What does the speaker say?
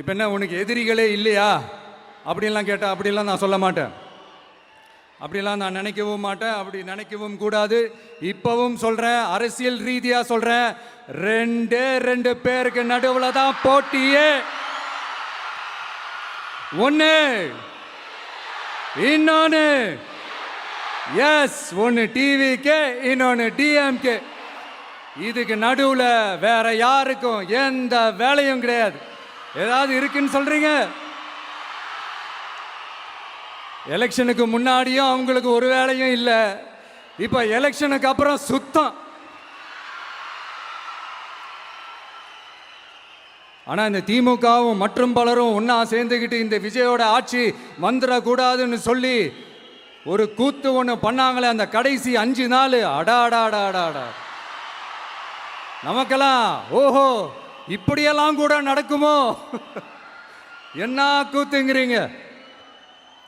இப்போ என்ன உனக்கு எதிரிகளே இல்லையா அப்படின்லாம் கேட்டால் அப்படிலாம் நான் சொல்ல மாட்டேன். அப்படிலாம் நான் நினைக்கவும் மாட்டேன். அப்படி நினைக்கவும் கூடாது. இப்பவும் சொல்கிறேன், அரசியல் ரீதியாக சொல்கிறேன், ரெண்டு பேருக்கு நடுவில் தான் போட்டியே. ஒன்று இன்னொன்று எஸ், ஒன்று டிவிக்கே, இன்னொன்று டிஎம்கே. இதுக்கு நடுவில் வேற யாருக்கும் எந்த வேலையும் கிடையாது. ஏதாவது இருக்குன்னு சொல்றீங்க? எலெக்ஷனுக்கு முன்னாடியும் அவங்களுக்கு ஒரு வேலையும் இல்லை. இப்ப எலெக்ஷனுக்கு அப்புறம் சுத்தம். ஆனா இந்த திமுகவும் மற்றும் பலரும் ஒன்னா சேர்ந்துக்கிட்டு இந்த விஜயோட ஆட்சி வந்துடக்கூடாதுன்னு சொல்லி ஒரு கூத்து ஒன்று பண்ணாங்களே, அந்த கடைசி 5 நாள் அடாடாடாடாடா, நமக்கெல்லாம் ஓஹோ இப்படியெல்லாம் கூட நடக்குமோ என்ன கூத்துங்கிறீங்க.